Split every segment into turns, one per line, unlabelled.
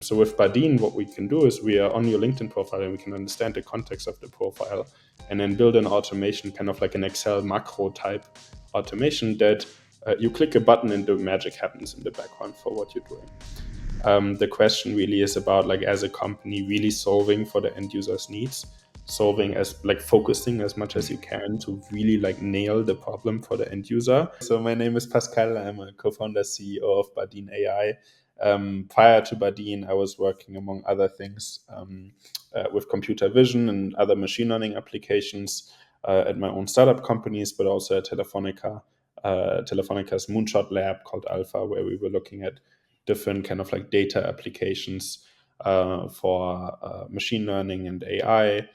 So with Bardeen, what we can do is we are on your LinkedIn profile and we can understand the context of the profile and then build an automation, kind of like an Excel macro type automation that you click a button and the magic happens in the background for what you're doing. The question really is about, like, as a company, really solving for the end user's needs, solving as like focusing as much as you can to really like nail the problem for the end user. So my name is Pascal. I'm a co-founder, CEO of Bardeen AI. Prior to Bardeen, I was working, among other things, with computer vision and other machine learning applications at my own startup companies, but also at Telefonica's Moonshot Lab called Alpha, where we were looking at different kind of like data applications for machine learning and AI.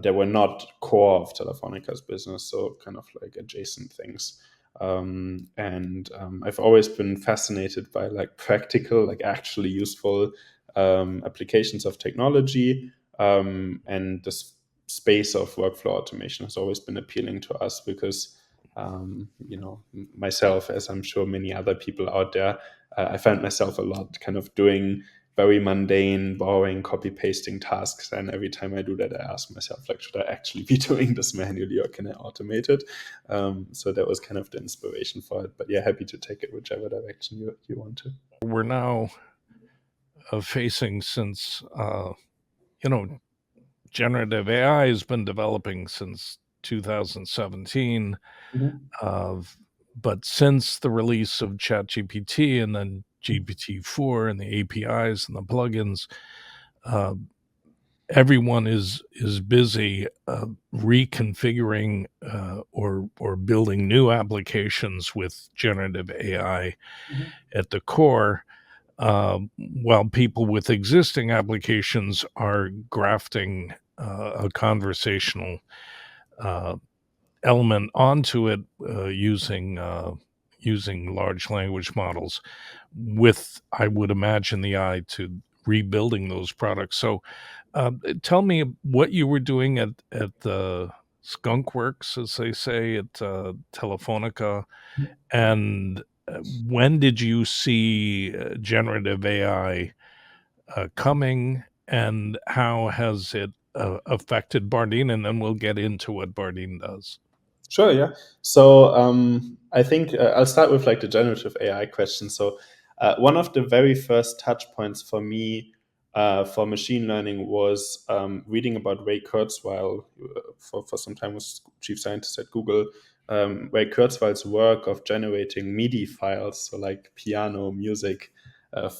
They were not core of Telefonica's business, so kind of like adjacent things. I've always been fascinated by like practical, like actually useful applications of technology, and this space of workflow automation has always been appealing to us because myself, as I'm sure many other people out there, I find myself a lot kind of doing very mundane, boring, copy pasting tasks. And every time I do that, I ask myself, like, should I actually be doing this manually or can I automate it? So that was kind of the inspiration for it. But yeah, happy to take it whichever direction you want to.
We're now facing, since, generative AI has been developing since 2017. But since the release of ChatGPT and then GPT-4 and the APIs and the plugins, everyone is busy reconfiguring or building new applications with generative AI at the core, while people with existing applications are grafting a conversational element onto it using large language models, with, I would imagine, the eye to rebuilding those products. So tell me what you were doing at the Skunk Works, as they say, at Telefonica, and when did you see generative AI coming, and how has it affected Bardeen? And then we'll get into what Bardeen does.
Sure, yeah. So I think I'll start with like the generative AI question. So one of the very first touch points for me for machine learning was reading about Ray Kurzweil, for some time was chief scientist at Google. Ray Kurzweil's work of generating MIDI files, so like piano music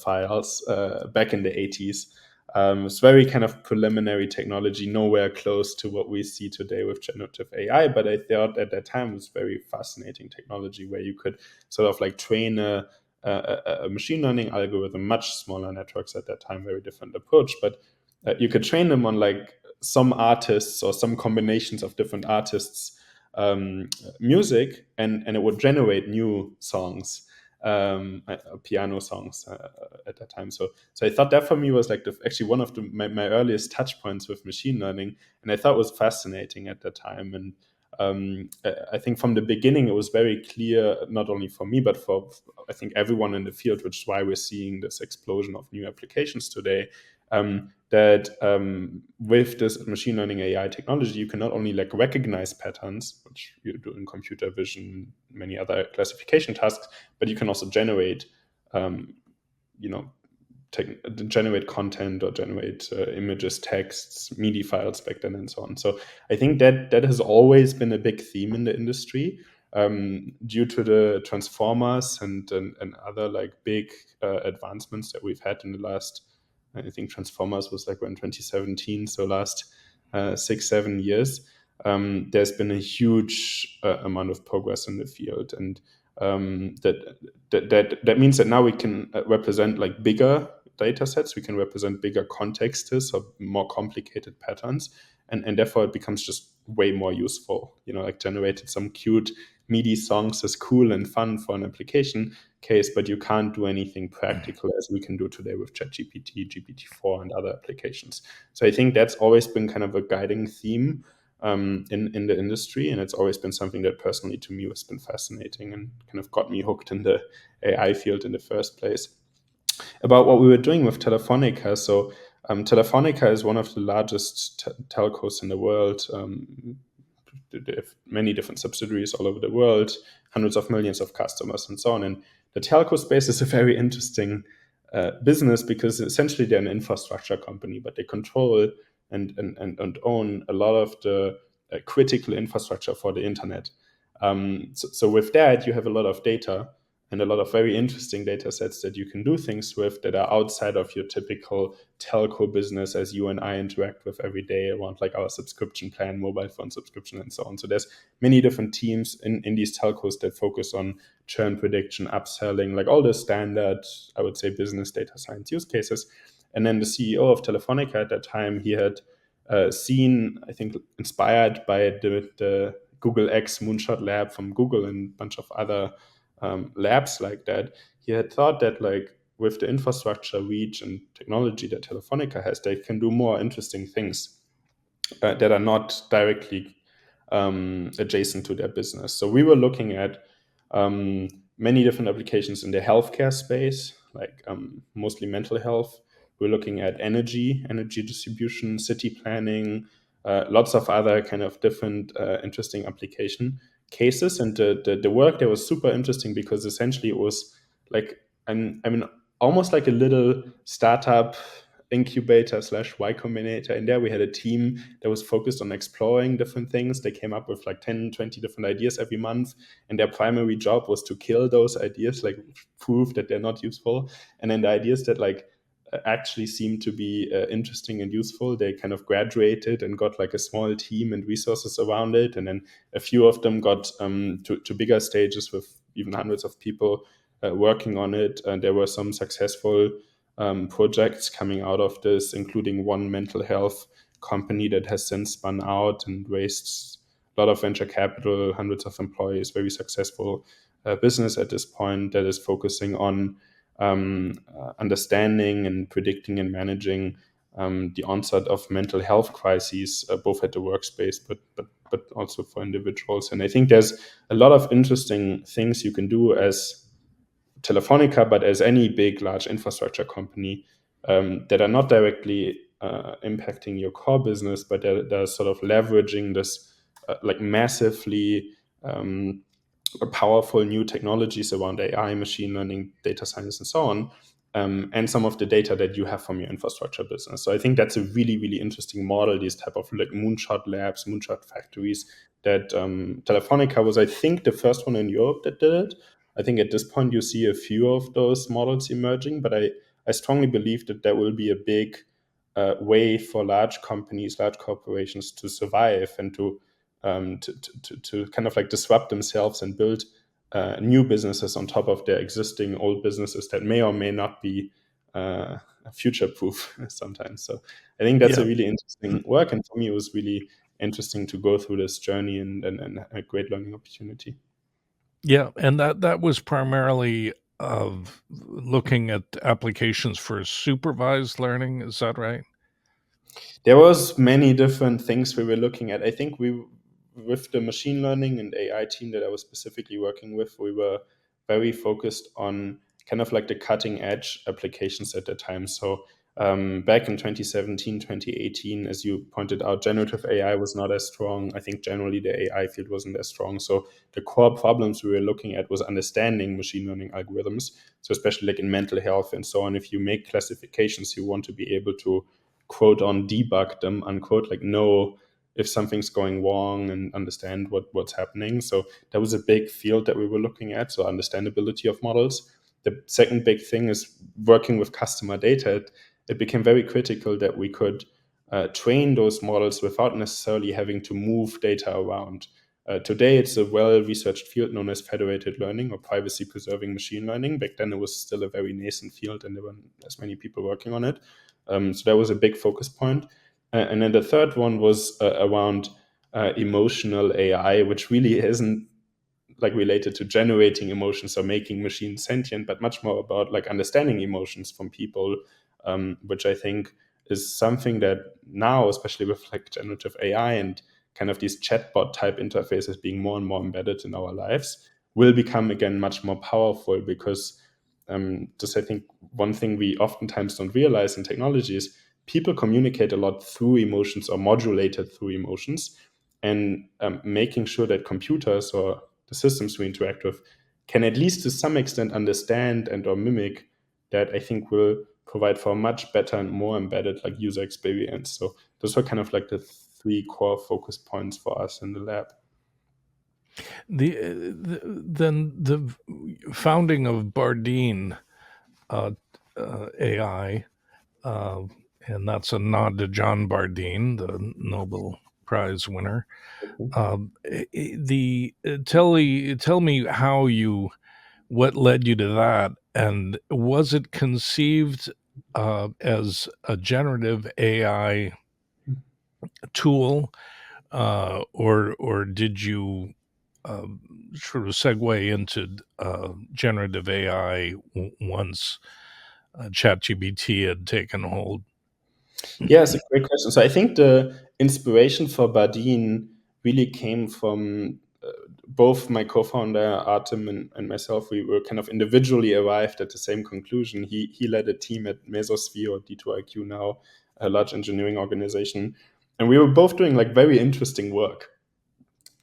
files, back in the 80s. It's very kind of preliminary technology, nowhere close to what we see today with generative AI. But I thought at that time it was very fascinating technology where you could sort of like train a machine learning algorithm, much smaller networks at that time, very different approach. But you could train them on like some artists or some combinations of different artists' music, and it would generate new songs. Piano songs at that time. So I thought that for me was like actually one of my earliest touch points with machine learning, and I thought it was fascinating at that time. And I think from the beginning it was very clear, not only for me but for I think everyone in the field, which is why we're seeing this explosion of new applications today. That with this machine learning AI technology, you can not only like recognize patterns, which you do in computer vision, many other classification tasks, but you can also generate, generate content or generate images, texts, MIDI files back then, and so on. So I think that has always been a big theme in the industry, due to the transformers and other like big advancements that we've had in the last. I think Transformers was like in 2017, so last 6-7 years. There's been a huge amount of progress in the field, and that means that now we can represent like bigger data sets, we can represent bigger contexts or more complicated patterns, and therefore it becomes just way more useful. Like generated some cute MIDI songs is cool and fun for an application case, but you can't do anything practical as we can do today with ChatGPT, GPT-4, and other applications. So I think that's always been kind of a guiding theme in the industry, and it's always been something that personally to me has been fascinating and kind of got me hooked in the AI field in the first place. About what we were doing with Telefonica. So Telefonica is one of the largest telcos in the world. They have many different subsidiaries all over the world, hundreds of millions of customers, and so on. And the telco space is a very interesting business because essentially they're an infrastructure company, but they control and own a lot of the critical infrastructure for the internet. So with that, you have a lot of data and a lot of very interesting data sets that you can do things with that are outside of your typical telco business as you and I interact with every day around like our subscription plan, mobile phone subscription, and so on. So there's many different teams in these telcos that focus on churn prediction, upselling, like all the standard, I would say, business data science use cases. And then the CEO of Telefonica at that time, he had seen, I think, inspired by the Google X Moonshot Lab from Google and a bunch of other labs like that. He had thought that like with the infrastructure, reach, and technology that Telefonica has, they can do more interesting things that are not directly adjacent to their business. So we were looking at many different applications in the healthcare space, like mostly mental health. We're looking at energy distribution, city planning, lots of other kind of different interesting application cases. And the work there was super interesting because essentially it was like, I mean, almost like a little startup incubator slash Y Combinator. In there, we had a team that was focused on exploring different things. They came up with like 10, 20 different ideas every month. And their primary job was to kill those ideas, like prove that they're not useful. And then the ideas that like actually seemed to be interesting and useful, they kind of graduated and got like a small team and resources around it. And then a few of them got to bigger stages with even hundreds of people working on it. And there were some successful projects coming out of this, including one mental health company that has since spun out and raised a lot of venture capital, hundreds of employees, very successful business at this point that is focusing on understanding and predicting and managing the onset of mental health crises, both at the workspace, but also for individuals. And I think there's a lot of interesting things you can do as Telefonica, but as any big, large infrastructure company that are not directly impacting your core business, but they're sort of leveraging this like massively powerful new technologies around AI, machine learning, data science, and so on, and some of the data that you have from your infrastructure business. So I think that's a really, really interesting model. These type of like moonshot labs, moonshot factories that Telefonica was, I think, the first one in Europe that did it. I think at this point you see a few of those models emerging, but I strongly believe that there will be a big way for large companies, large corporations to survive and to kind of like disrupt themselves and build new businesses on top of their existing old businesses that may or may not be future proof sometimes. So I think that's
Yeah.
a really interesting work. And for me, it was really interesting to go through this journey and a great learning opportunity.
Yeah, and that was primarily of looking at applications for supervised learning, is that right?
There was many different things we were looking at. I think we, with the machine learning and AI team that I was specifically working with, we were very focused on kind of like the cutting edge applications at the time. So back in 2017, 2018, as you pointed out, generative AI was not as strong. I think generally the AI field wasn't as strong. So the core problems we were looking at was understanding machine learning algorithms. So especially like in mental health and so on, if you make classifications, you want to be able to quote on debug them unquote, like know if something's going wrong and understand what's happening. So that was a big field that we were looking at, so understandability of models. The second big thing is working with customer data. It became very critical that we could train those models without necessarily having to move data around. Today, it's a well-researched field known as federated learning or privacy-preserving machine learning. Back then, it was still a very nascent field, and there weren't as many people working on it. So that was a big focus point. And then the third one was around emotional AI, which really isn't like related to generating emotions or making machines sentient, but much more about like understanding emotions from people, which I think is something that now, especially with like generative AI and kind of these chatbot type interfaces being more and more embedded in our lives, will become again much more powerful because just I think one thing we oftentimes don't realize in technology is people communicate a lot through emotions or modulated through emotions, and making sure that computers or the systems we interact with can at least to some extent understand and or mimic that, I think will provide for a much better and more embedded like user experience. So those are kind of like the three core focus points for us in the lab.
Then the founding of Bardeen AI, uh, and that's a nod to John Bardeen, the Nobel Prize winner. The tell me how you what led you to that, and was it conceived as a generative AI tool, or did you sort of segue into generative AI once ChatGPT had taken hold?
Yeah, it's a great question. So I think the inspiration for Bardeen really came from both my co-founder Artem and myself. We were kind of individually arrived at the same conclusion. He led a team at Mesosphere or D2IQ now, a large engineering organization, and we were both doing like very interesting work.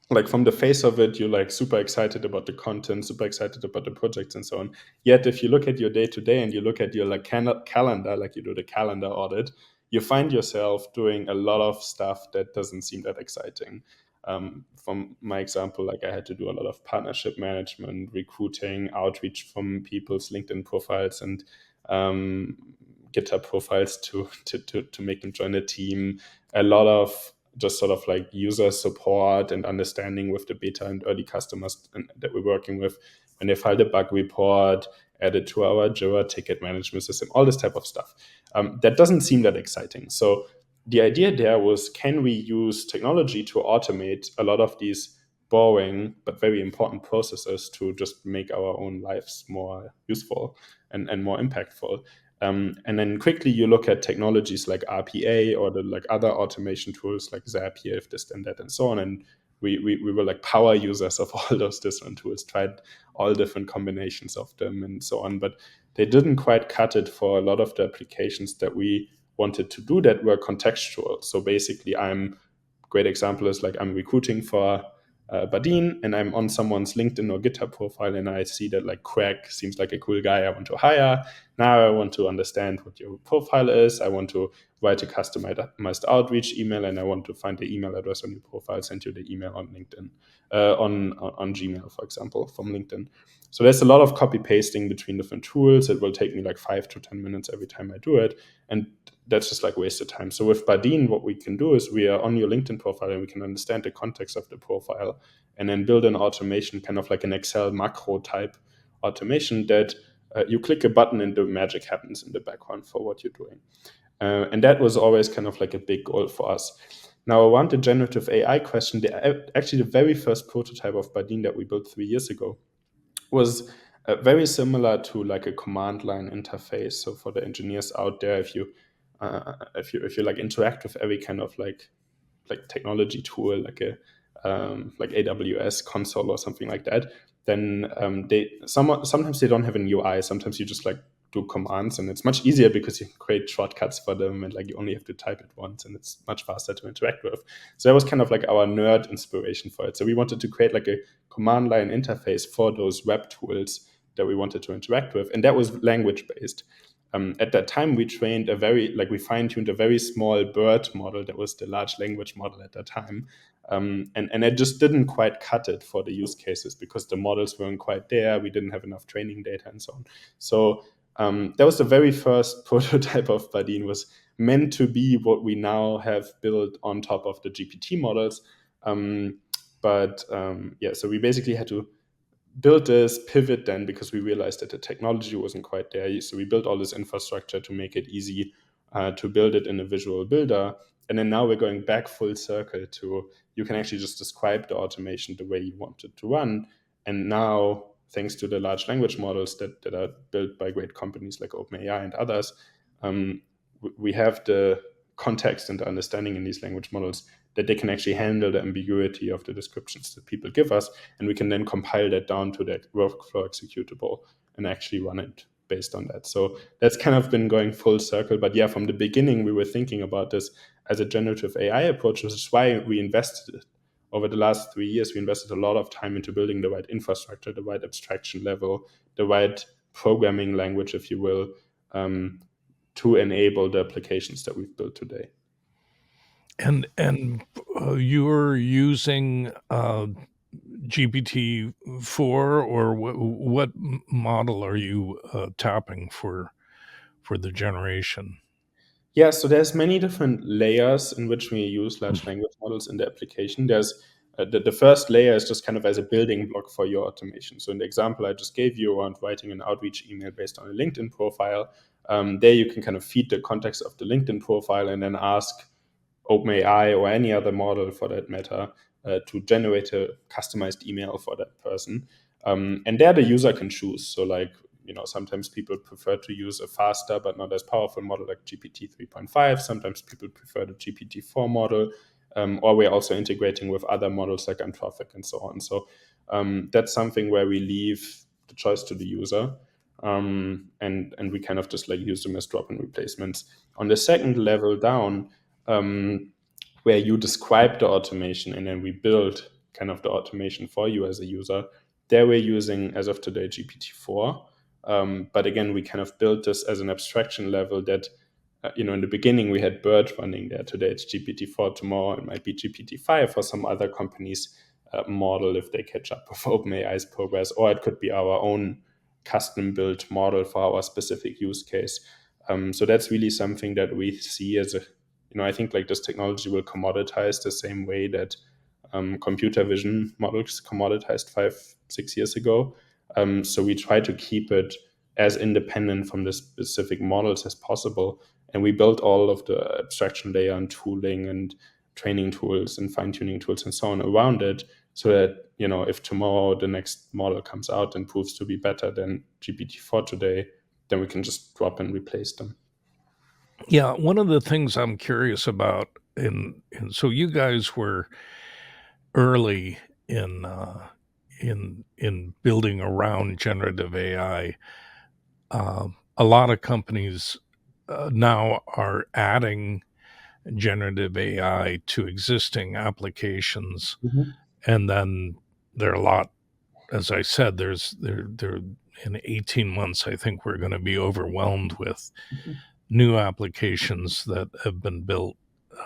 Like from the face of it, you're like super excited about the content, super excited about the projects and so on. Yet if you look at your day to day and you look at your like calendar, like you do the calendar audit, you find yourself doing a lot of stuff that doesn't seem that exciting. From my example, like I had to do a lot of partnership management, recruiting, outreach from people's LinkedIn profiles and um, GitHub profiles to make them join the team. A lot of just sort of like user support and understanding with the beta and early customers that we're working with. When they file the bug report, add it to our Jira ticket management system, all this type of stuff. That doesn't seem that exciting. So the idea there was, can we use technology to automate a lot of these boring but very important processes to just make our own lives more useful and more impactful? And then quickly you look at technologies like RPA or the like other automation tools like Zapier, if this and that and so on. And we were like power users of all those different tools, tried all different combinations of them and so on. But they didn't quite cut it for a lot of the applications that we wanted to do that were contextual. So basically, great example is like I'm recruiting for Bardeen and I'm on someone's LinkedIn or GitHub profile and I see that like Craig seems like a cool guy I want to hire. Now I want to understand what your profile is. I want to write a customized outreach email and I want to find the email address on your profile, send you the email on LinkedIn, on Gmail, for example, from LinkedIn. So there's a lot of copy pasting between different tools. It will take me like 5 to 10 minutes every time I do it. And that's just like wasted time. So with Bardeen, what we can do is we are on your LinkedIn profile and we can understand the context of the profile and then build an automation, kind of like an Excel macro type automation that you click a button and the magic happens in the background for what you're doing. And that was always kind of like a big goal for us. Now, around the generative AI question, actually the very first prototype of Bardeen that we built 3 years ago was very similar to like a command line interface. So for the engineers out there, if you like interact with every kind of like technology tool, like a like AWS console or something like that, then sometimes they don't have an UI. Sometimes you just like do commands, and it's much easier because you can create shortcuts for them, and like you only have to type it once, and it's much faster to interact with. So that was kind of like our nerd inspiration for it. So we wanted to create like a command line interface for those web tools that we wanted to interact with, and that was language based. At that time, we trained we fine tuned a very small BERT model that was the large language model at that time. And it just didn't quite cut it for the use cases because the models weren't quite there. We didn't have enough training data and so on. So that was the very first prototype of Bardeen, was meant to be what we now have built on top of the GPT models. Yeah, so we basically had to build this pivot then because we realized that the technology wasn't quite there. So we built all this infrastructure to make it easy to build it in a visual builder. And then now we're going back full circle to, you can actually just describe the automation the way you want it to run. And now, thanks to the large language models that are built by great companies like OpenAI and others, we have the context and the understanding in these language models that they can actually handle the ambiguity of the descriptions that people give us, and we can then compile that down to that workflow executable and actually run it. based on that. So that's kind of been going full circle. But yeah, from the beginning, we were thinking about this as a generative AI approach, which is why we invested it. Over the last 3 years, we invested a lot of time into building the right infrastructure, the right abstraction level, the right programming language, if you will, to enable the applications that we've built today.
And you're using GPT-4, or what model are you tapping for the generation?
Yeah, so there's many different layers in which we use large language models in the application. There's the first layer is just kind of as a building block for your automation. So in the example I just gave you around writing an outreach email based on a LinkedIn profile, there you can kind of feed the context of the LinkedIn profile and then ask OpenAI or any other model for that matter to generate a customized email for that person. And there the user can choose. So like, sometimes people prefer to use a faster but not as powerful model like GPT 3.5. Sometimes people prefer the GPT-4 model. Or we're also integrating with other models like Anthropic and so on. So that's something where we leave the choice to the user. And we kind of just like use them as drop-in replacements. On the second level down, where you describe the automation and then we build kind of the automation for you as a user, there we're using, as of today, GPT-4. But again, we kind of built this as an abstraction level that, in the beginning we had Bird running there. Today it's GPT-4. Tomorrow it might be GPT-5 or some other company's model if they catch up with OpenAI's progress, or it could be our own custom built model for our specific use case. So that's really something that we see as a, I think like this technology will commoditize the same way that computer vision models commoditized 5-6 years ago. So we try to keep it as independent from the specific models as possible. And we built all of the abstraction layer and tooling and training tools and fine-tuning tools and so on around it, so that, if tomorrow the next model comes out and proves to be better than GPT-4 today, then we can just drop and replace them.
Yeah, one of the things I'm curious about, so you guys were early in in building around generative AI. A lot of companies now are adding generative AI to existing applications,
Mhm.
and then there are a lot. As I said, there in 18 months, I think we're going to be overwhelmed with
Mhm.
new applications that have been built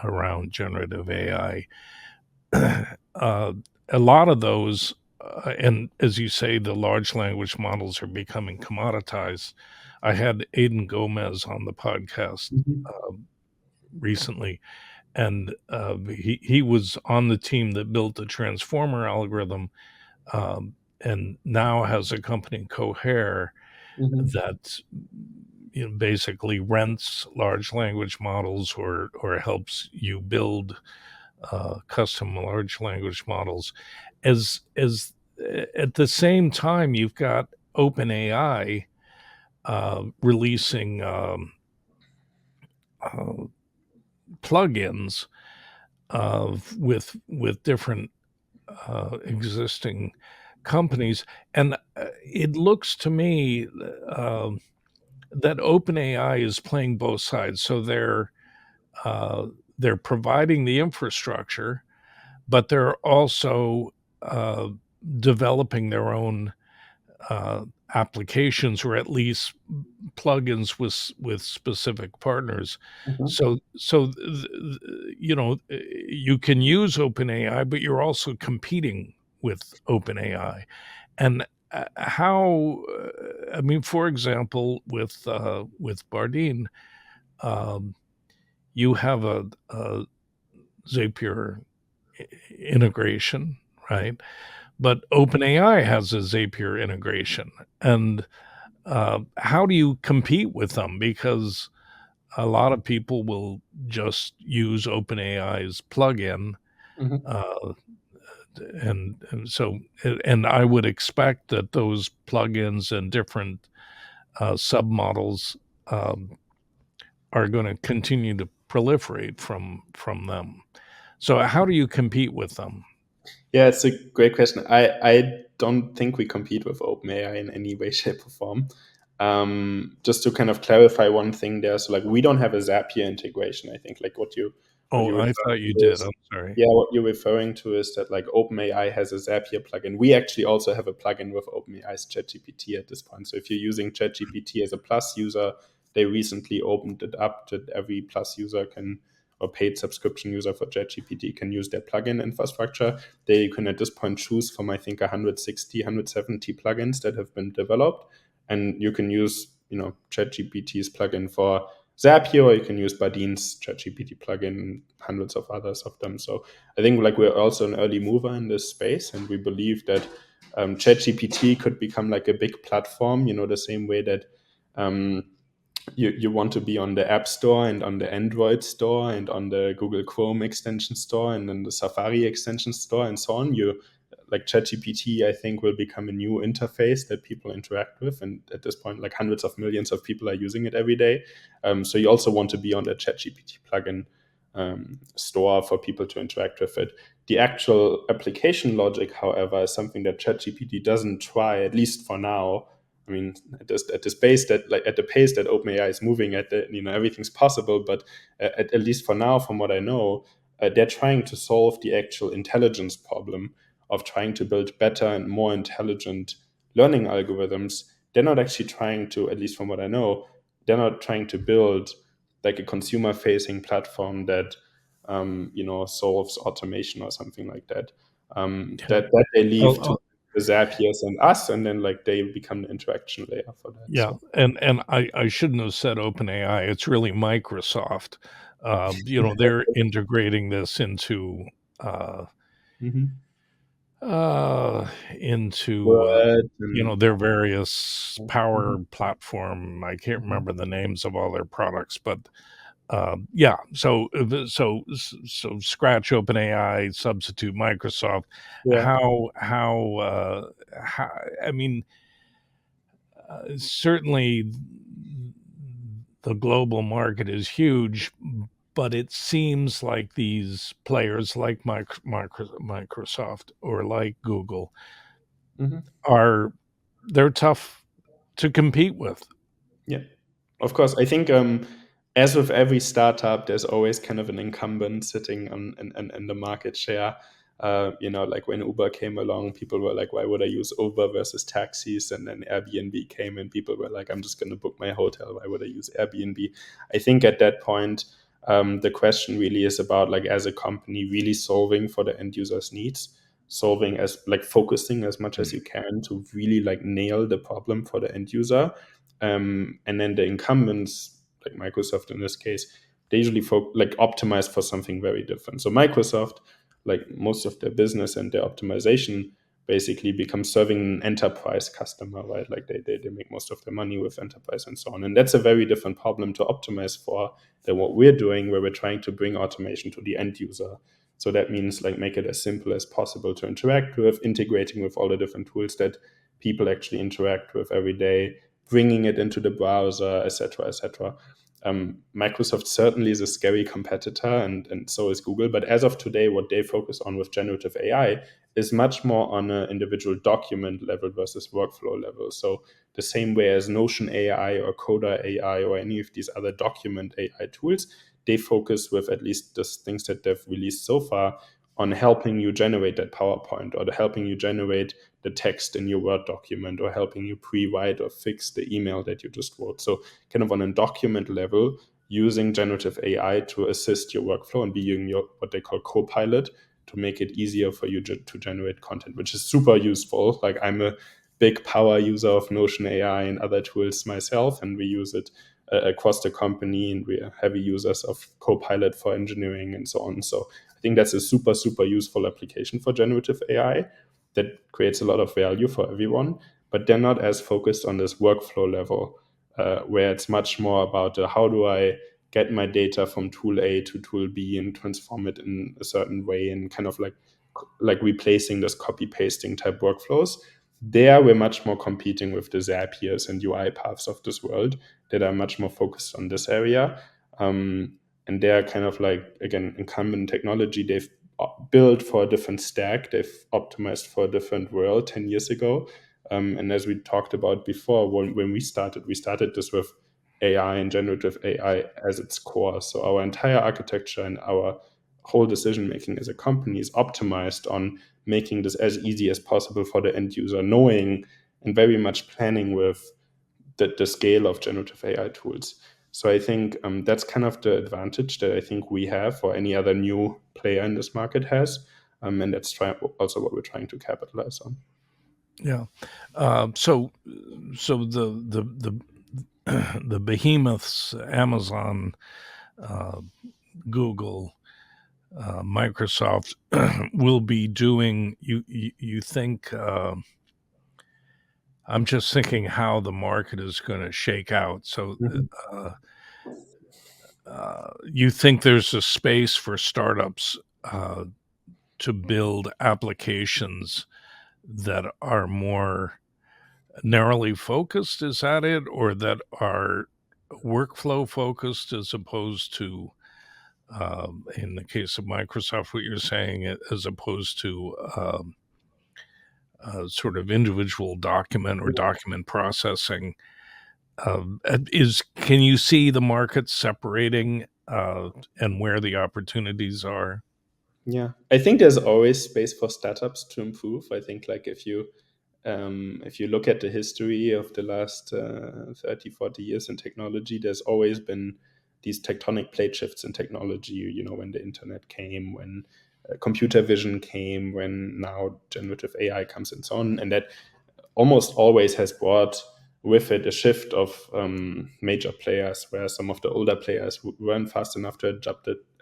around generative AI. uh, a lot of those, and as you say, the large language models are becoming commoditized. I had Aidan Gomez on the podcast
Mhm.
uh, recently, and he was on the team that built the transformer algorithm, and now has a company, Cohere,
Mhm.
that basically rents large language models or helps you build custom large language models. As At the same time, you've got OpenAI releasing uh, plugins with different existing companies, and it looks to me that OpenAI is playing both sides. So uh, they're providing the infrastructure, but they're also uh, developing their own uh, applications, or at least plugins with specific partners.
Mhm.
You can use OpenAI, but you're also competing with OpenAI. And I mean, for example, with Bardeen, um, you have a Zapier integration, right? But OpenAI has a Zapier integration, and how do you compete with them? Because a lot of people will just use OpenAI's plugin,
Mhm.
uh, and I would expect that those plugins and different submodels um, are going to continue to proliferate from them. So how do you compete with them?
Yeah, it's a great question. I don't think we compete with OpenAI in any way, shape, or form. Just to kind of clarify one thing there, so like we don't have a Zapier integration. I think like what
Oh,
you
I
refer
thought you
to
did.
is,
I'm sorry.
yeah, what you're referring to is that like OpenAI has a Zapier plugin. We actually also have a plugin with OpenAI's ChatGPT at this point. So if you're using ChatGPT as a Plus user, they recently opened it up that every Plus user can, or paid subscription user for ChatGPT can use their plugin infrastructure. They can at this point choose from, I think, 160, 170 plugins that have been developed. And you can use, ChatGPT's plugin for Zapier, or you can use Bardeen's ChatGPT plugin, hundreds of others of them. So I think like we're also an early mover in this space, and we believe that ChatGPT could become like a big platform, the same way that um, you want to be on the App Store and on the Android Store and on the Google Chrome extension store and then the Safari extension store and so on. You like ChatGPT, I think, will become a new interface that people interact with, and at this point, like hundreds of millions of people are using it every day. So you also want to be on the ChatGPT plugin store for people to interact with it. The actual application logic, however, is something that ChatGPT doesn't try, at least for now. I mean, at this pace that like at the pace that OpenAI is moving at, everything's possible. But at least for now, from what I know, they're trying to solve the actual intelligence problem of trying to build better and more intelligent learning algorithms. They're not actually trying to, at least from what I know, they're not trying to build like a consumer-facing platform that solves automation or something like that.
Yeah.
That they leave to
Oh,
the Zapiers and us, and then like they become the interaction layer for that.
yeah,
So
and I shouldn't have said OpenAI. It's really Microsoft. They're integrating this uh,
mhm.
uh, into
Word and
their various
mhm.
power platform. I can't
Mhm.
remember the names of all their products, but yeah. So scratch OpenAI, substitute Microsoft.
Yeah.
How I mean, certainly the global market is huge, but it seems like these players like Microsoft or like Google
Mhm.
are they're tough to compete with.
Yeah. Of course, I think as with every startup, there's always kind of an incumbent sitting on in the market share. Like when Uber came along, people were like, "Why would I use Uber versus taxis?" And then Airbnb came, and people were like, "I'm just going to book my hotel. Why would I use Airbnb?" I think at that point, the question really is about like as a company really solving for the end user's needs, solving as like focusing as much as you can to really like nail the problem for the end user, and then the incumbents, like Microsoft in this case, they usually like optimize for something very different. So Microsoft, like most of their business and their optimization, basically becomes serving an enterprise customer, right? Like they make most of their money with enterprise and so on. And that's a very different problem to optimize for than what we're doing, where we're trying to bring automation to the end user. So that means like make it as simple as possible to interact with, integrating with all the different tools that people actually interact with every day, bringing it into the browser, etc., etc. Microsoft certainly is a scary competitor, and so is Google. But as of today, what they focus on with generative AI is much more on an individual document level versus workflow level. So the same way as Notion AI or Coda AI or any of these other document AI tools, they focus with at least the things that they've released so far on helping you generate that PowerPoint or helping you generate the text in your Word document or helping you pre-write or fix the email that you just wrote. So kind of on a document level, using generative AI to assist your workflow and being your what they call co-pilot to make it easier for you to generate content, which is super useful. Like I'm a big power user of Notion AI and other tools myself, and we use it across the company, and we are heavy users of Copilot for engineering and so on. So I think that's a super, super useful application for generative AI that creates a lot of value for everyone, but they're not as focused on this workflow level, where it's much more about how do I get my data from tool A to tool B and transform it in a certain way, and kind of like replacing this copy pasting type workflows. There, we're much more competing with the Zapiers and UiPaths of this world that are much more focused on this area. And they're kind of like, again, incumbent technology. They've built for a different stack. They've optimized for a different world 10 years ago. And as we talked about before, when we started this with AI and generative AI as its core. So our entire architecture and our whole decision making as a company is optimized on making this as easy as possible for the end user, knowing and very much planning with the scale of generative AI tools. So I think that's kind of the advantage that I think we have, or any other new player in this market has, and that's also what we're trying to capitalize on.
Yeah. So the the behemoths, Amazon, uh, Google, Microsoft, will be doing. You think? I'm just thinking how the market is going to shake out. So,
Mhm.
uh, you think there's a space for startups to build applications that are more narrowly focused? Is that it, or that are workflow focused as opposed to, in the case of Microsoft, what you're saying, as opposed to sort of individual document or document processing? Is Can you see the market separating and where the opportunities are?
Yeah, I think there's always space for startups to improve. I think like if you look at the history of the last 30, 40 years in technology, there's always been these tectonic plate shifts in technology, when the internet came, when computer vision came, when now generative AI comes and so on. And that almost always has brought with it a shift of major players, where some of the older players weren't fast enough to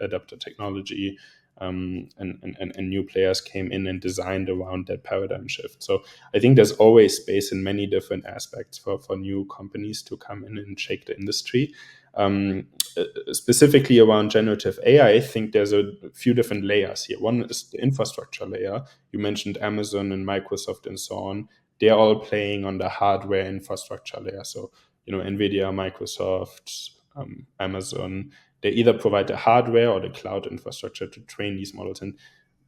adapt the technology, and new players came in and designed around that paradigm shift. So I think there's always space in many different aspects for new companies to come in and shake the industry. Um, Specifically around generative AI, I think there's a few different layers here. One is the infrastructure layer. You mentioned Amazon and Microsoft and so on. They're all playing on the hardware infrastructure layer. So, NVIDIA, Microsoft, Amazon, they either provide the hardware or the cloud infrastructure to train these models. And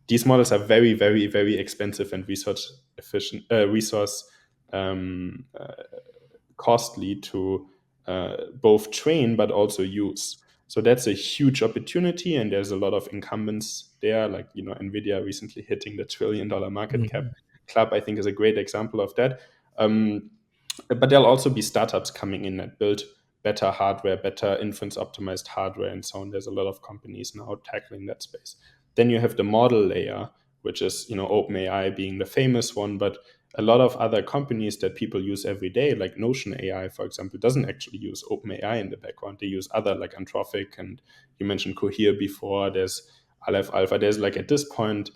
these models are very, very, very expensive and resource efficient, resource um, costly to both train but also use. So that's a huge opportunity, and there's a lot of incumbents there, like Nvidia recently hitting the $1 trillion market cap
Mhm.
club. I think is a great example of that. Um, but there'll also be startups coming in that build better hardware, better inference optimized hardware, and so on. There's a lot of companies now tackling that space. Then you have the model layer, which is OpenAI being the famous one, but a lot of other companies that people use every day, like Notion AI, for example, doesn't actually use OpenAI in the background. They use other like Anthropic, and you mentioned Cohere before. There's Aleph Alpha. There's like at this point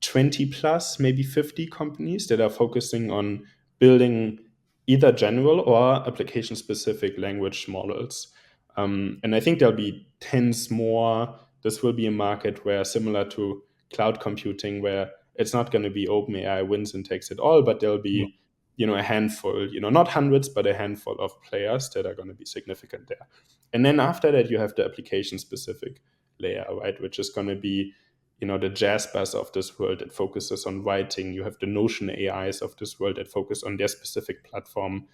20 plus, maybe 50 companies that are focusing on building either general or application specific language models. And I think there'll be tens more. This will be a market where, similar to cloud computing, where it's not going to be OpenAI wins and takes it all, but there'll
Yeah.
be a handful, not hundreds, but a handful of players that are going to be significant there. And then after that, you have the application specific layer, right, which is going to be the Jaspers of this world that focuses on writing. You have the Notion AIs of this world that focus on their specific platform,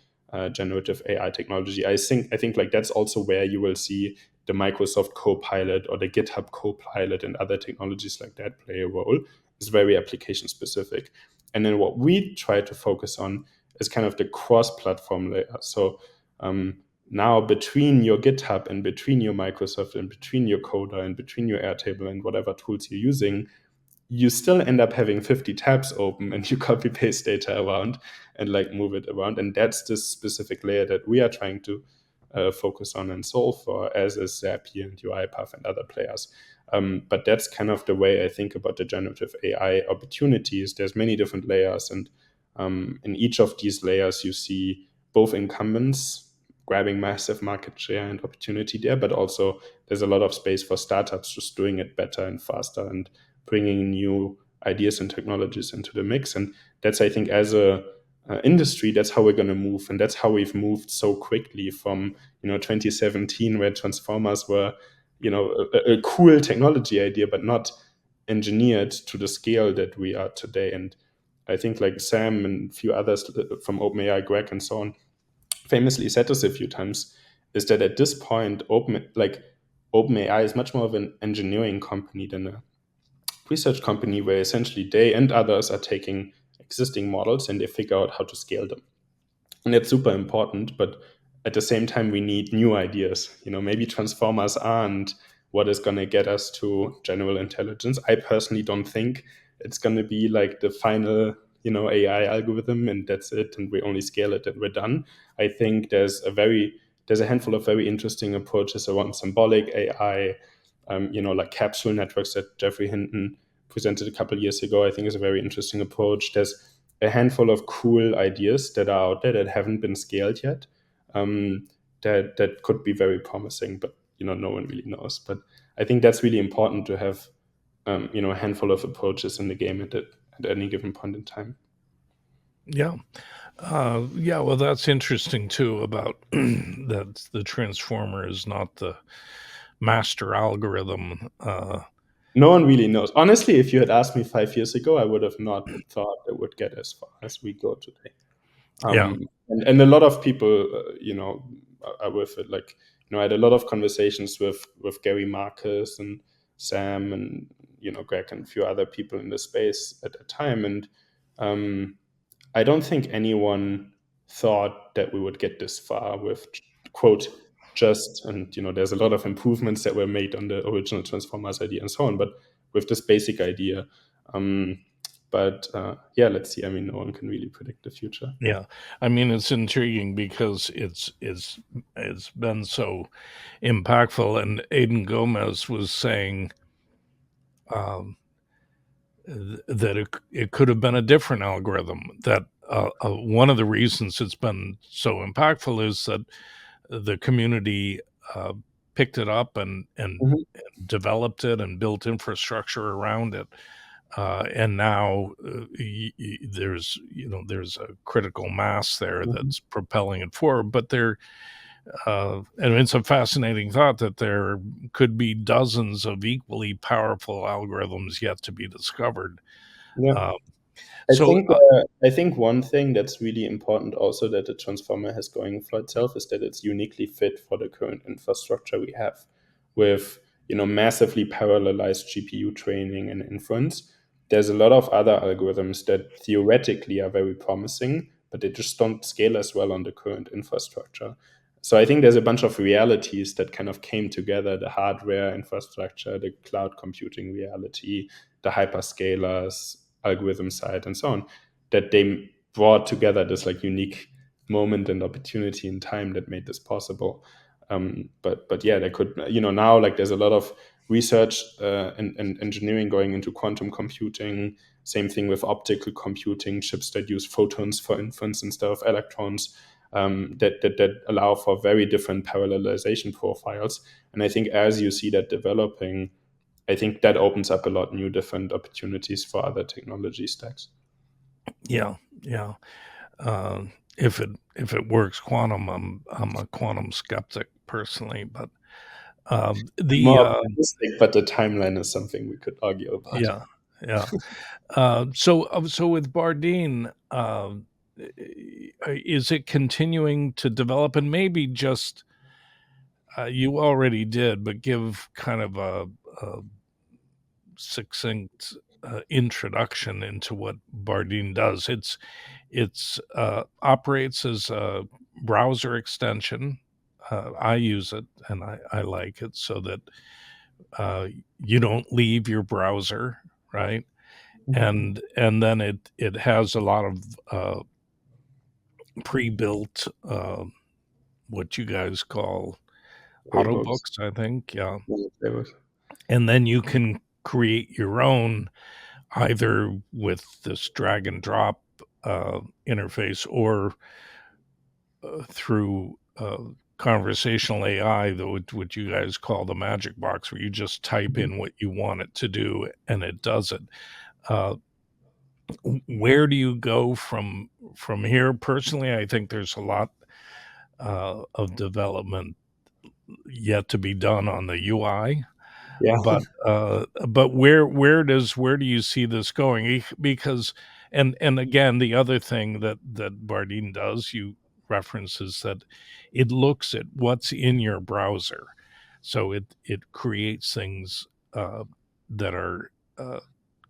generative AI technology. I think like that's also where you will see the Microsoft Copilot or the GitHub Copilot and other technologies like that play a role. It's very application specific. And then what we try to focus on is kind of the cross-platform layer. So now between your GitHub and between your Microsoft and between your Coda and between your Airtable and whatever tools you're using, you still end up having 50 tabs open, and you copy paste data around and like move it around. And that's the specific layer that we are trying to focus on and solve for, as is Zapier and UiPath and other players. But that's kind of the way I think about the generative AI opportunities. There's many different layers, and in each of these layers, you see both incumbents grabbing massive market share and opportunity there, but also there's a lot of space for startups just doing it better and faster and bringing new ideas and technologies into the mix. And that's, I think, as a industry, that's how we're going to move, and that's how we've moved so quickly from 2017, where transformers were a cool technology idea, but not engineered to the scale that we are today. And I think like Sam and a few others from OpenAI, Greg and so on, famously said this a few times, is that at this point, OpenAI is much more of an engineering company than a research company, where essentially they and others are taking existing models and they figure out how to scale them. And that's super important, but at the same time we need new ideas. Maybe transformers aren't what is going to get us to general intelligence. I personally don't think it's going to be like the final AI algorithm and that's it, and we only scale it and we're done. I think there's a handful of very interesting approaches around symbolic AI, like capsule networks that Jeffrey Hinton presented a couple of years ago. I think is a very interesting approach. There's a handful of cool ideas that are out there that haven't been scaled yet, that could be very promising, but no one really knows. But I think that's really important to have a handful of approaches in the game at any given point in time.
Yeah. Yeah, well, that's interesting too about that the transformer is not the master algorithm.
No one really knows. Honestly, if you had asked me 5 years ago, I would have not thought it would get as far as we go today.
Yeah.
And a lot of people, are with it. Like, I had a lot of conversations with Gary Marcus and Sam and Greg and a few other people in the space at the time, and I don't think anyone thought that we would get this far with quote just, and there's a lot of improvements that were made on the original Transformers idea and so on, but with this basic idea. Um, but yeah, let's see. I mean, no one can really predict the future.
Yeah. I mean, it's intriguing because it's been so impactful. And Aiden Gomez was saying um, that it could have been a different algorithm. That one of the reasons it's been so impactful is that the community uh, picked it up and
Mhm.
developed it and built infrastructure around it. And now there's a critical mass there
Mhm.
that's propelling it forward. But and it's a fascinating thought that there could be dozens of equally powerful algorithms yet to be discovered.
Yeah.
Uh,
I
so
think one thing that's really important also that the transformer has going for itself is that it's uniquely fit for the current infrastructure we have, with massively parallelized GPU training and inference. There's a lot of other algorithms that theoretically are very promising, but they just don't scale as well on the current infrastructure. So I think there's a bunch of realities that kind of came together: the hardware infrastructure, the cloud computing reality, the hyperscalers, algorithm side, and so on, that they brought together this like unique moment and opportunity in time that made this possible. But yeah, there could, now, like, there's a lot of research and engineering going into quantum computing. Same thing with optical computing, chips that use photons for inference instead of electrons, that allow for very different parallelization profiles. And I think as you see that developing, I think that opens up a lot new different opportunities for other technology stacks.
yeah, yeah. If it works quantum, I'm a quantum skeptic personally, but
I'm
the
more optimistic, but the timeline is something we could argue about.
yeah, yeah. So with Bardeen, is it continuing to develop? And maybe just you already did, but give kind of a succinct introduction into what Bardeen does. It's operates as a browser extension. I use it and I like it so that uh, you don't leave your browser, right? And then it has a lot of pre-built what you guys call auto
Playbooks.
books, I think, yeah.
Yeah, playbooks.
And then you can create your own either with this drag and drop interface or through conversational AI, what you guys call the magic box, where you just type
Mhm.
in what you want it to do and it does it. Uh, where do you go from here? Personally, I think there's a lot of development yet to be done on the UI.
Yeah.
But where do you see this going? Because And again, the other thing that Bardeen does, you reference, is that it looks at what's in your browser. So it creates things that are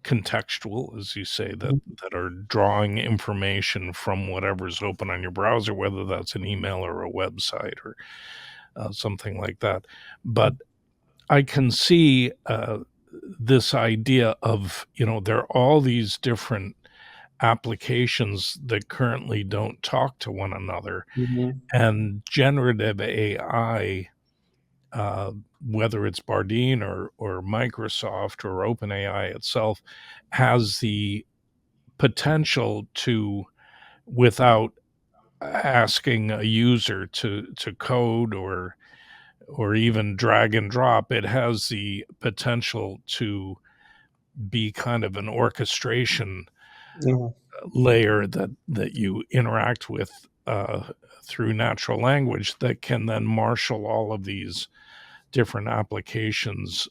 contextual, as you say, that are drawing information from whatever's open on your browser, whether that's an email or a website or something like that. But I can see this idea of, there are all these different applications that currently don't talk to one another,
Mhm.
and generative AI, uh, whether it's Bardeen or Microsoft or OpenAI itself, has the potential to, without asking a user to code or even drag and drop, it has the potential to be kind of an orchestration
Yeah.
layer that you interact with through natural language, that can then marshal all of these different applications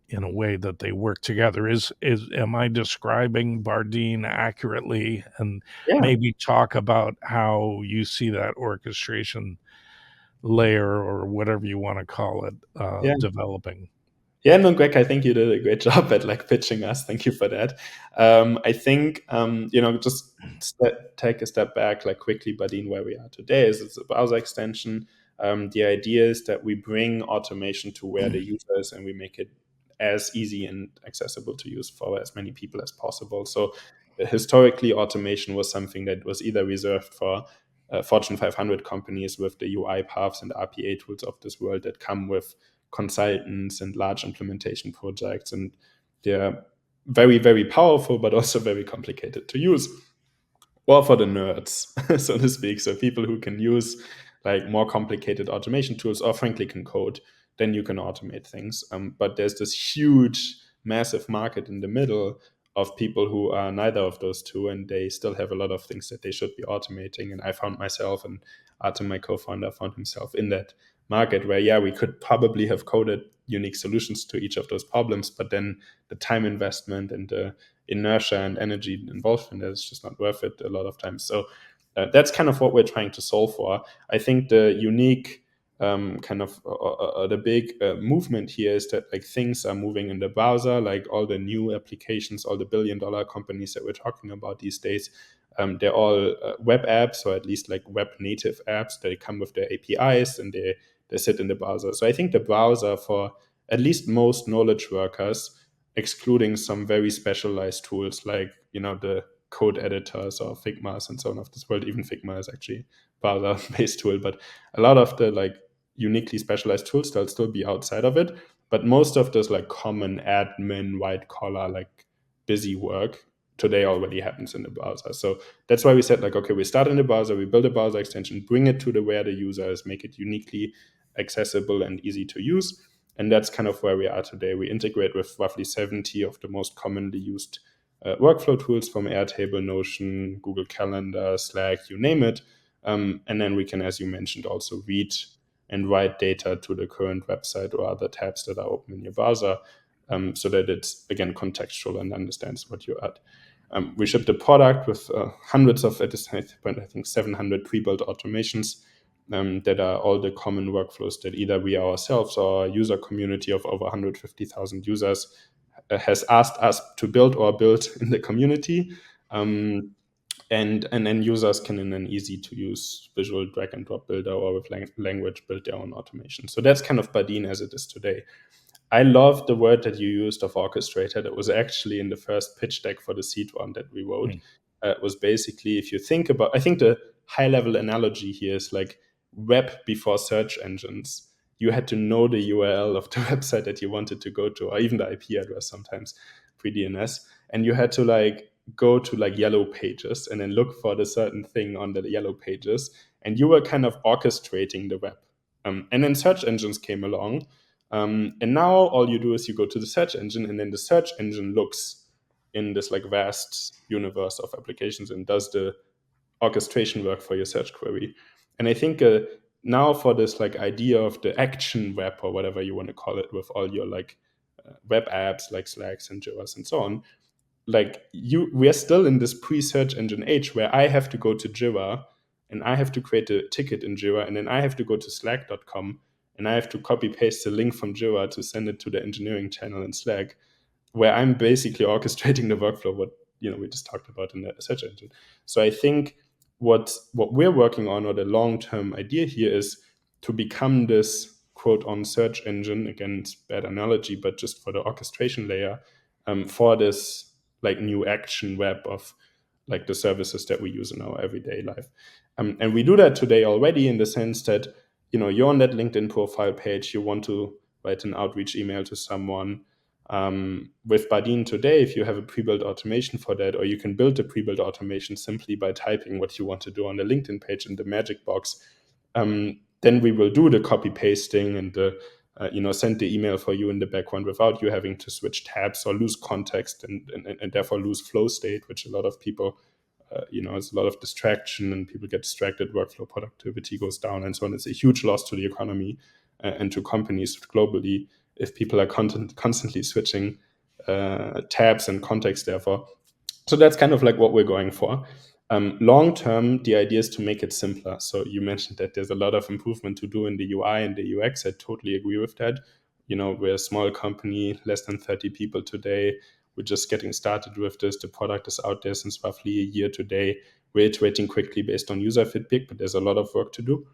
in a way that they work together. Is Am I describing Bardeen accurately? And
Yeah.
maybe talk about how you see that orchestration layer, or whatever you want to call it,
Yeah.
developing.
Yeah, no, Greg, I think you did a great job at like pitching us. Thank you for that. I think just take a step back, like quickly, Badin, where we are today is it's a browser extension. The idea is that we bring automation to where the user is, and we make it as easy and accessible to use for as many people as possible. So historically, automation was something that was either reserved for Fortune 500 companies with the UI paths and RPA tools of this world that come with consultants and large implementation projects, and they're very, very powerful, but also very complicated to use, or for the nerds, so to speak. So people who can use like more complicated automation tools, or frankly can code, then you can automate things. But there's this huge, massive market in the middle of people who are neither of those two, and they still have a lot of things that they should be automating. And I found myself, and Artem, my co-founder, found himself in that market where, yeah, we could probably have coded unique solutions to each of those problems, but then the time investment and the inertia and energy involved in that is just not worth it a lot of times. So that's kind of what we're trying to solve for. I think the unique the big movement here is that like things are moving in the browser, like all the new applications, all the billion-dollar companies that we're talking about these days. They're all web apps, or at least like web native apps. They come with their APIs, and they sit in the browser. So I think the browser, for at least most knowledge workers, excluding some very specialized tools like the code editors or Figmas and so on of this world. Even Figma is actually browser based tool, but a lot of the like uniquely specialized tools, they'll still be outside of it. But most of this like common admin, white collar, like busy work today already happens in the browser. So that's why we said like, okay, we start in the browser, we build a browser extension, bring it to the where the user is, make it uniquely accessible and easy to use. And that's kind of where we are today. We integrate with roughly 70 of the most commonly used workflow tools, from Airtable, Notion, Google Calendar, Slack, you name it. And then we can, as you mentioned, also read and write data to the current website or other tabs that are open in your browser, so that it's, again, contextual and understands what you're at. We ship the product with hundreds of, at this point, I think 700 pre-built automations that are all the common workflows that either we ourselves or our user community of over 150,000 users has asked us to build or build in the community. And then users can, in an easy to use visual drag and drop builder or with language, build their own automation. So that's kind of Bardeen as it is today. I love the word that you used of orchestrator. That was actually in the first pitch deck for the seed round that we wrote.
Mm.
It was basically, if you think about, I think the high level analogy here is like web before search engines. You had to know the URL of the website that you wanted to go to, or even the IP address sometimes, pre-DNS. And you had to like go to like yellow pages and then look for the certain thing on the yellow pages. And you were kind of orchestrating the web. And then search engines came along, and now all you do is you go to the search engine, and then the search engine looks in this like vast universe of applications and does the orchestration work for your search query. And I think now for this like idea of the action web, or whatever you want to call it, with all your like web apps like Slacks and Jiras and so on, we are still in this pre-search engine age where I have to go to Jira and I have to create a ticket in Jira, and then I have to go to slack.com and I have to copy paste the link from Jira to send it to the engineering channel in Slack, where I'm basically orchestrating the workflow, what we just talked about in the search engine. So I think what we're working on, or the long-term idea here, is to become this quote on search engine. Again, it's a bad analogy, but just for the orchestration layer, for this like new action web of like the services that we use in our everyday life. And we do that today already, in the sense that you're on that LinkedIn profile page, you want to write an outreach email to someone. With Bardeen today, if you have a pre-built automation for that, or you can build a pre-built automation simply by typing what you want to do on the LinkedIn page in the magic box, then we will do the copy pasting and the send the email for you in the background without you having to switch tabs or lose context, and therefore lose flow state, which a lot of people, it's a lot of distraction, and people get distracted, workflow productivity goes down, and so on. It's a huge loss to the economy and to companies globally if people are constantly switching tabs and context, therefore. So that's kind of like what we're going for. Long term, the idea is to make it simpler. So you mentioned that there's a lot of improvement to do in the UI and the UX. I totally agree with that. We're a small company, less than 30 people today. We're just getting started with this. The product is out there since roughly a year today. We're iterating quickly based on user feedback, but there's a lot of work to do.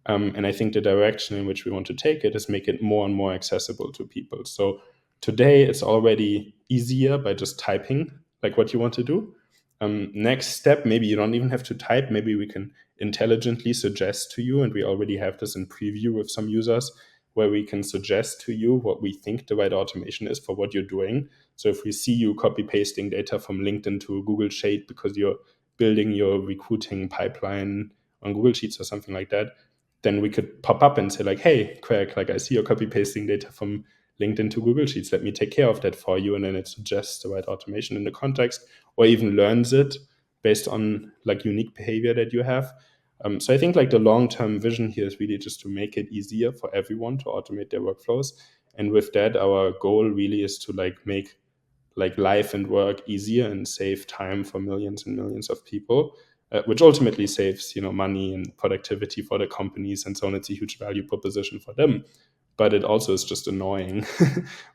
And I think the direction in which we want to take it is make it more and more accessible to people. So today it's already easier by just typing like what you want to do. Next step, maybe you don't even have to type. Maybe we can intelligently suggest to you, and we already have this in preview with some users, where we can suggest to you what we think the right automation is for what you're doing. So if we see you copy pasting data from LinkedIn to Google Sheet because you're building your recruiting pipeline on Google Sheets or something like that, then we could pop up and say like, hey, Craig, like I see you're copy pasting data from LinkedIn to Google Sheets. Let me take care of that for you. And then it suggests the right automation in the context, or even learns it based on like unique behavior that you have. So I think like the long-term vision here is really just to make it easier for everyone to automate their workflows. And with that, our goal really is to like make like life and work easier and save time for millions and millions of people, which ultimately saves money and productivity for the companies and so on. It's a huge value proposition for them, but it also is just annoying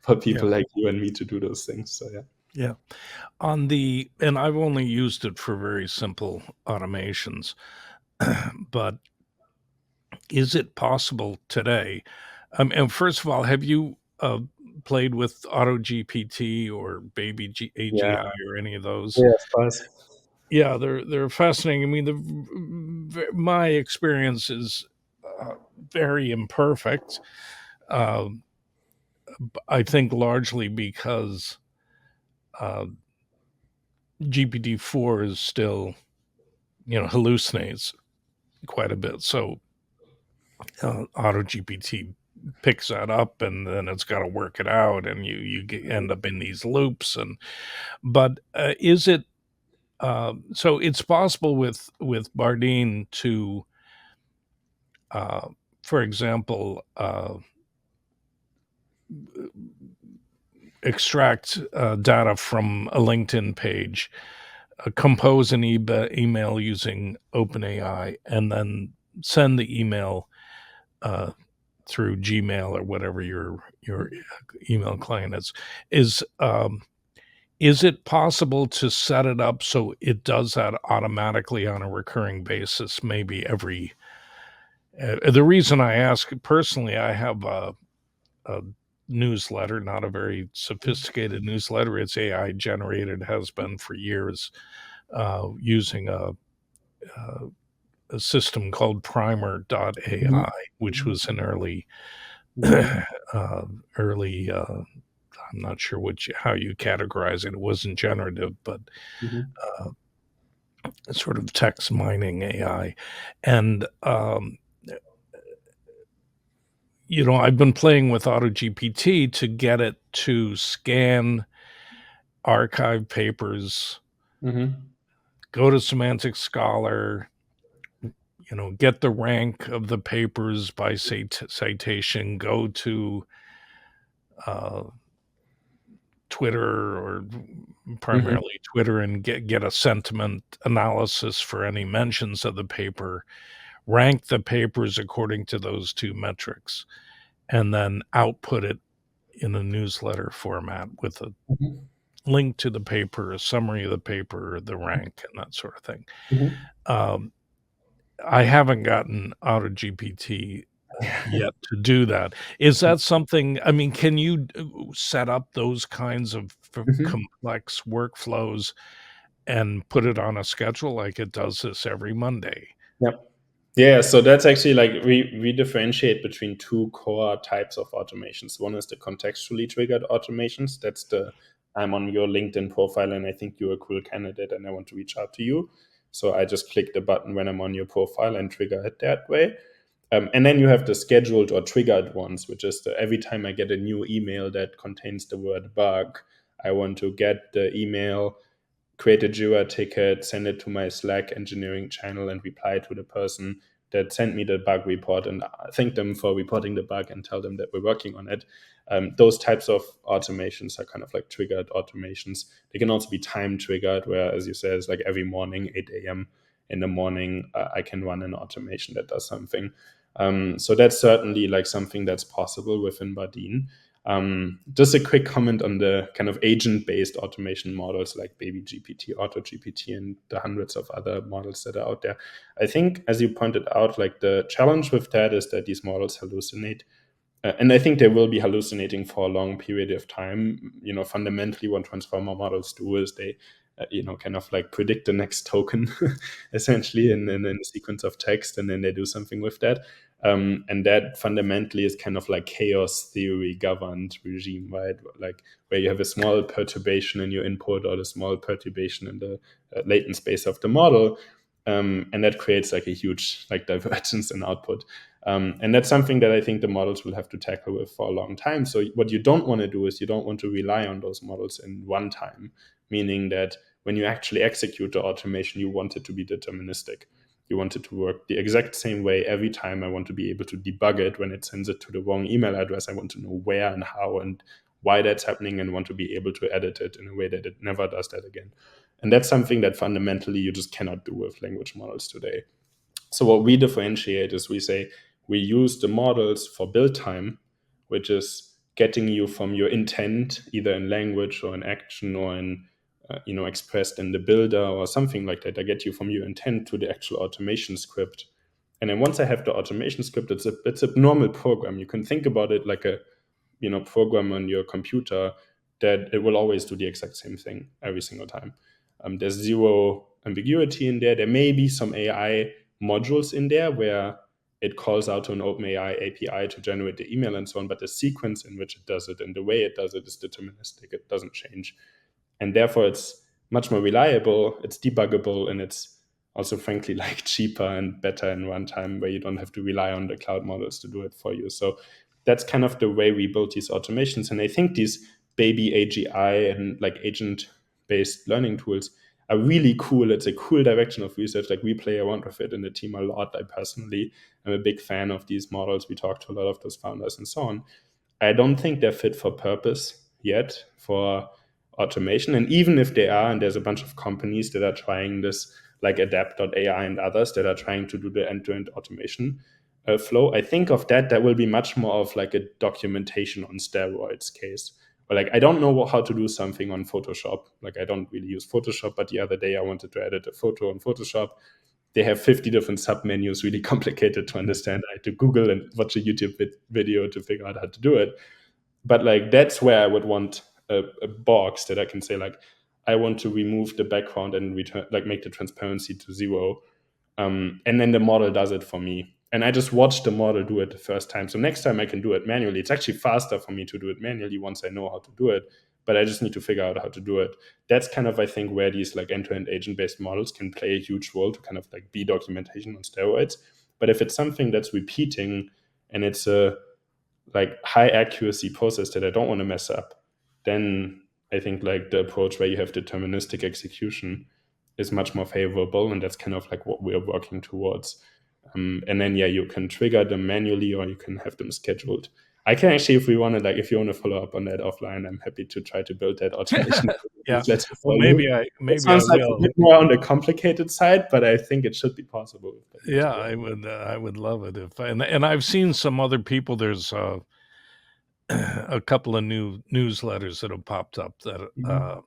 for
Yeah.
people like you and me to do those things. So yeah.
Yeah. And I've only used it for very simple automations, but is it possible today? And first of all, have you played with AutoGPT or Baby
Yeah.
AGI or any of those?
Yeah, of course.
Yeah, they're fascinating. I mean, my experience is very imperfect. Uh, I think largely because uh, GPT-4 is still, hallucinates quite a bit. So AutoGPT picks that up, and then it's got to work it out, and end up in these loops. But is it so? It's possible with Bardeen to, uh, for example, extract data from a LinkedIn page, compose an email using OpenAI, and then send the email uh, through Gmail or whatever your email client is. Is um, is it possible to set it up so it does that automatically on a recurring basis? Maybe every. The reason I ask, personally, I have a newsletter, not a very sophisticated newsletter. It's AI generated, has been for years, using uh, a system called
Mhm.
Primer.ai, which was an
Mhm.
early. I'm not sure how you categorize it. It wasn't generative, but
Mhm.
uh, sort of text mining AI. And I've been playing with AutoGPT to get it to scan archive papers,
Mhm.
go to Semantic Scholar, get the rank of the papers by citation, go to uh, Twitter or
Mhm.
primarily Twitter, and get a sentiment analysis for any mentions of the paper, rank the papers according to those 2 metrics, and then output it in a newsletter format with a
Mhm.
link to the paper, a summary of the paper, the rank, and that sort of thing.
Mhm.
Um, I haven't gotten AutoGPT yet to do that. Is that something, I mean, can you set up those kinds of
Mhm.
complex workflows and put it on a schedule like it does this every Monday?
Yep. Yeah, so that's actually like we differentiate between two core types of automations. One is the contextually triggered automations. That's the I'm on your LinkedIn profile and I think you're a cool candidate and I want to reach out to you. So I just click the button when I'm on your profile and trigger it that way. And then you have the scheduled or triggered ones, which is every time I get a new email that contains the word bug, I want to get the email, create a Jira ticket, send it to my Slack engineering channel, and reply to the person that sent me the bug report and thank them for reporting the bug and tell them that we're working on it. Those types of automations are kind of like triggered automations. They can also be time triggered, where, as you said, it's like every morning, 8 a.m. in the morning, I can run an automation that does something. So that's certainly like something that's possible within Bardeen. Just a quick comment on the kind of agent-based automation models like Baby GPT, AutoGPT, and the hundreds of other models that are out there. I think, as you pointed out, like the challenge with that is that these models hallucinate. And I think they will be hallucinating for a long period of time. Fundamentally, what transformer models do is they, kind of like predict the next token, essentially, in a sequence of text, and then they do something with that. And that fundamentally is kind of like chaos theory governed regime, right? Like where you have a small perturbation in your input or the small perturbation in the latent space of the model, and that creates like a huge like divergence in output. And that's something that I think the models will have to tackle with for a long time. So what you don't want to do is you don't want to rely on those models in one time, meaning that when you actually execute the automation, you want it to be deterministic. You want it to work the exact same way every time. I want to be able to debug it when it sends it to the wrong email address. I want to know where and how and why that's happening and want to be able to edit it in a way that it never does that again. And that's something that fundamentally you just cannot do with language models today. So what we differentiate is we say we use the models for build time, which is getting you from your intent, either in language or in action or in expressed in the builder or something like that. I get you from your intent to the actual automation script. And then once I have the automation script, it's a normal program. You can think about it like a program on your computer that it will always do the exact same thing every single time. There's zero ambiguity in there. There may be some AI modules in there where it calls out to an OpenAI API to generate the email and so on, but the sequence in which it does it and the way it does it is deterministic. It doesn't change. And therefore it's much more reliable, it's debuggable, and it's also frankly like cheaper and better in runtime where you don't have to rely on the cloud models to do it for you. So that's kind of the way we build these automations. And I think these baby AGI and like agent based learning tools are really cool. It's a cool direction of research. Like we play around with it in the team a lot. I personally am a big fan of these models. We talk to a lot of those founders and so on. I don't think they're fit for purpose yet for automation. And even if they are, and there's a bunch of companies that are trying this, like Adapt.ai and others that are trying to do the end-to-end automation flow, I think of that will be much more of like a documentation on steroids case. Or like I don't know how to do something on Photoshop. Like I don't really use Photoshop, but the other day I wanted to edit a photo on Photoshop. They have 50 different submenus, really complicated to understand. I had to Google and watch a YouTube video to figure out how to do it. But like that's where I would want a box that I can say like I want to remove the background and return like make the transparency to zero, and then the model does it for me. And I just watch the model do it the first time. So next time I can do it manually. It's actually faster for me to do it manually once I know how to do it. But I just need to figure out how to do it. That's kind of, I think, where these like end-to-end agent-based models can play a huge role to kind of like be documentation on steroids. But if it's something that's repeating and it's a like high accuracy process that I don't want to mess up, then I think like the approach where you have deterministic execution is much more favorable, and that's kind of like what we're working towards. And then yeah, you can trigger them manually or you can have them scheduled. I can actually, if we want to, like, if you want to follow up on that offline, I'm happy to try to build that automation
Yeah.
newsletter
Well,
for you. It
maybe I
sounds like a
will.
bit more on the complicated side, but I think it should be possible with Bardeen to
Yeah,
do it.
I would love it if, and I've seen some other people. There's a couple of new newsletters that have popped up that
Mhm.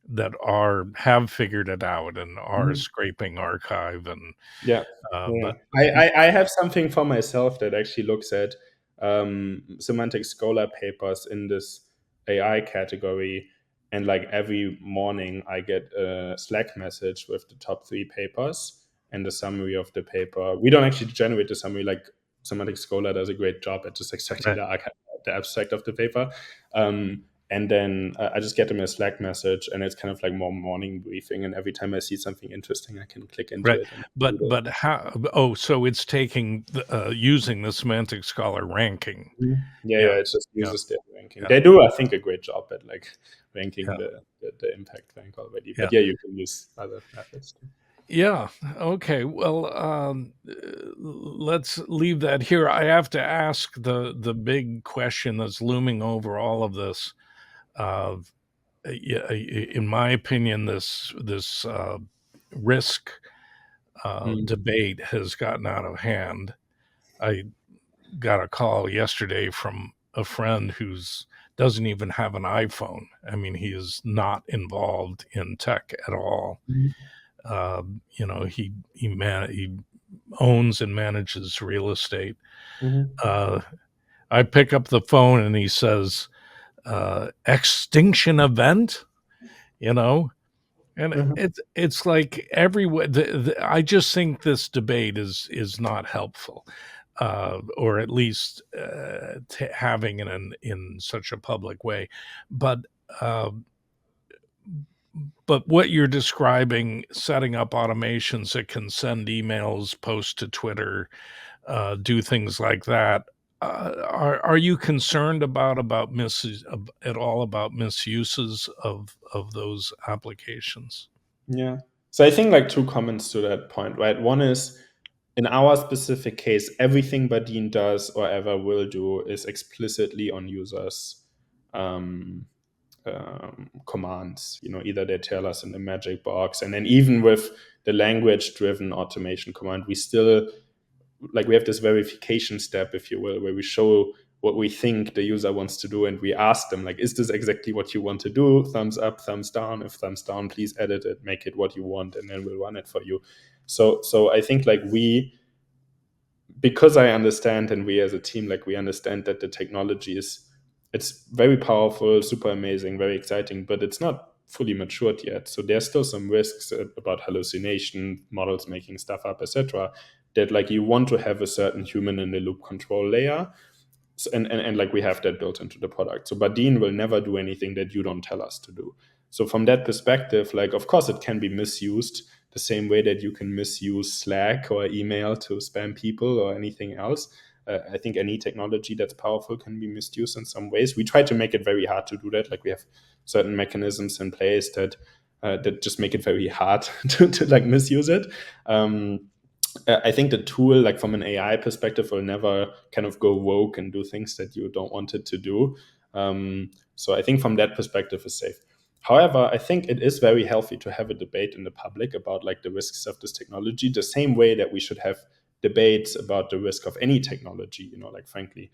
that are have figured it out and are
Mhm.
scraping archive and
Yeah. Yeah.
but
I have something for myself that actually looks at semantic scholar papers in this AI category. And like every morning, I get a Slack message with the top three papers and the summary of the paper. We don't actually generate the summary, like semantic scholar does a great job at just extracting
right.
the abstract of the paper. And then I just get them a Slack message, and it's kind of like more morning briefing. And every time I see something interesting, I can click into
Right,
it and
but
read it.
how? Oh, so it's taking using the semantic scholar ranking.
Mhm. Yeah,
Yeah,
yeah, it just
yeah,
uses their ranking.
yeah,
They do, I think, a great job at like ranking
yeah,
the impact rank already.
yeah.
But yeah, you can use other methods too.
Yeah. Okay. Well, let's leave that here. I have to ask the big question that's looming over all of this. Uh, yeah, in my opinion, this risk
Mm,
debate has gotten out of hand. I got a call yesterday from a friend who's doesn't even have an iPhone. I mean, he is not involved in tech at all.
mhm,
He owns and manages real estate.
mhm,
Uh, I pick up the phone and he says, "Extinction event," you know, and
mhm.
it's like everywhere. I just think this debate is not helpful, or at least having it in such a public way. But uh, but what you're describing, setting up automations that can send emails, post to Twitter, do things like that. Are you concerned at all about misuses of those applications?
Yeah. So I think like two comments to that point, right? One is in our specific case, everything Badin does or ever will do is explicitly on users' um, commands. Either they tell us in the magic box, and then even with the language-driven automation command, we still like we have this verification step, if you will, where we show what we think the user wants to do, and we ask them like, is this exactly what you want to do? Thumbs up, thumbs down. If thumbs down, please edit it, make it what you want, and then we'll run it for you. So I think like because I understand, and we as a team, like we understand that the technology it's very powerful, super amazing, very exciting, but it's not fully matured yet. So there's still some risks about hallucination, models making stuff up, etc. That like you want to have a certain human in the loop control layer. So, and like we have that built into the product. So Badin will never do anything that you don't tell us to do. So from that perspective, like of course it can be misused the same way that you can misuse Slack or email to spam people or anything else. I think any technology that's powerful can be misused in some ways. We try to make it very hard to do that. Like we have certain mechanisms in place that just make it very hard to like misuse it. I think the tool, like from an AI perspective, will never kind of go rogue and do things that you don't want it to do. So I think from that perspective is safe. However, I think it is very healthy to have a debate in the public about like the risks of this technology, the same way that we should have debates about the risk of any technology. Like frankly,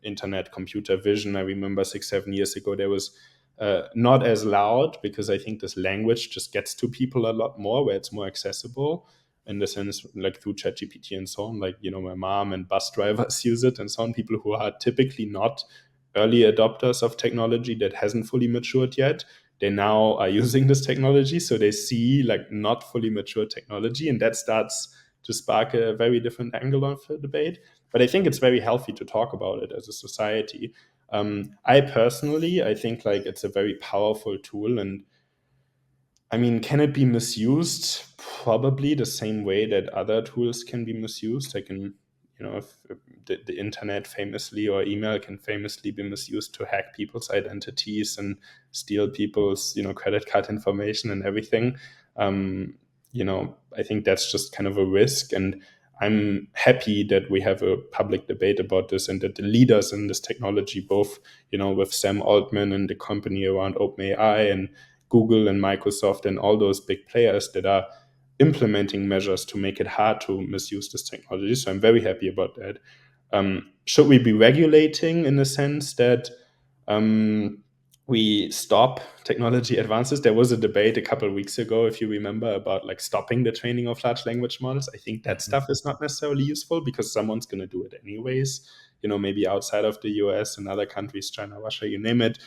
internet, computer vision. I remember 6, 7 years ago there was not as loud because I think this language just gets to people a lot more, where it's more accessible in the sense like through ChatGPT and so on. Like my mom and bus drivers use it and so on. People who are typically not early adopters of technology that hasn't fully matured yet, they now are using this technology, so they see like not fully mature technology, and that starts to spark a very different angle of the debate. But I think it's very healthy to talk about it as a society. I personally, I think like it's a very powerful tool, and I mean, can it be misused? Probably the same way that other tools can be misused. If the internet famously or email can famously be misused to hack people's identities and steal people's, credit card information and everything. I think that's just kind of a risk. And I'm happy that we have a public debate about this, and that the leaders in this technology, both with Sam Altman and the company around OpenAI, and Google and Microsoft and all those big players that are implementing measures to make it hard to misuse this technology. So I'm very happy about that. Should we be regulating in the sense that we stop technology advances? There was a debate a couple of weeks ago, if you remember, about like stopping the training of large language models. I think that stuff is not necessarily useful because someone's going to do it anyways. Maybe outside of the US and other countries, China, Russia, you name it.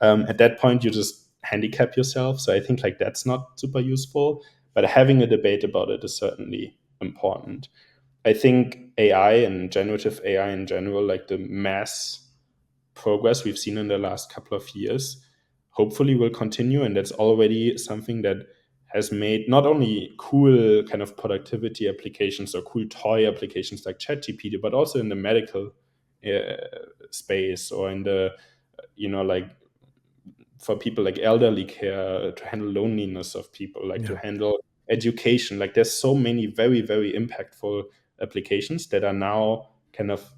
At that point, you just handicap yourself. So I think like that's not super useful. But having a debate about it is certainly important. I think AI and generative AI in general, like the mass progress we've seen in the last couple of years, hopefully will continue. And that's already something that has made not only cool kind of productivity applications or cool toy applications like ChatGPT, but also in the medical space, or in the, like for people like elderly care, to handle loneliness of people, like to handle education. Like there's so many very, very impactful applications that are now kind of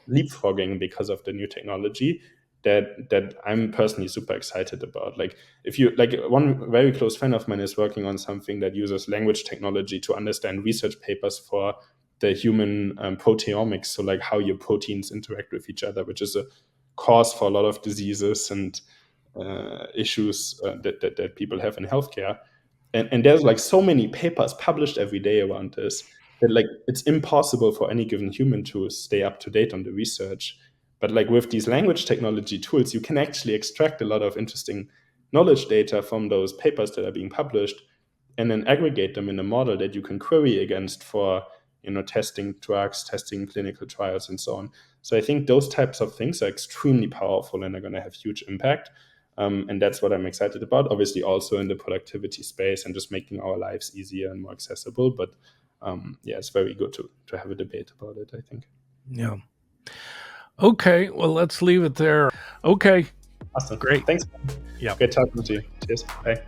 leapfrogging because of the new technology, that I'm personally super excited about. Like if you like, one very close friend of mine is working on something that uses language technology to understand research papers for the human proteomics, so like how your proteins interact with each other, which is a cause for a lot of diseases and issues that people have in healthcare. And there's like so many papers published every day around this, that like it's impossible for any given human to stay up to date on the research. But like with these language technology tools, you can actually extract a lot of interesting knowledge data from those papers that are being published, and then aggregate them in a model that you can query against for testing drugs, testing clinical trials, and so on. So I think those types of things are extremely powerful and are going to have huge impact. And that's what I'm excited about. Obviously, also in the productivity space and just making our lives easier and more accessible. But yeah, it's very good to have a debate about it, I think.
Yeah. Okay, well, let's leave it there. Okay,
Awesome.
great.
Thanks.
Yeah.
Great talking to you. Cheers. Bye.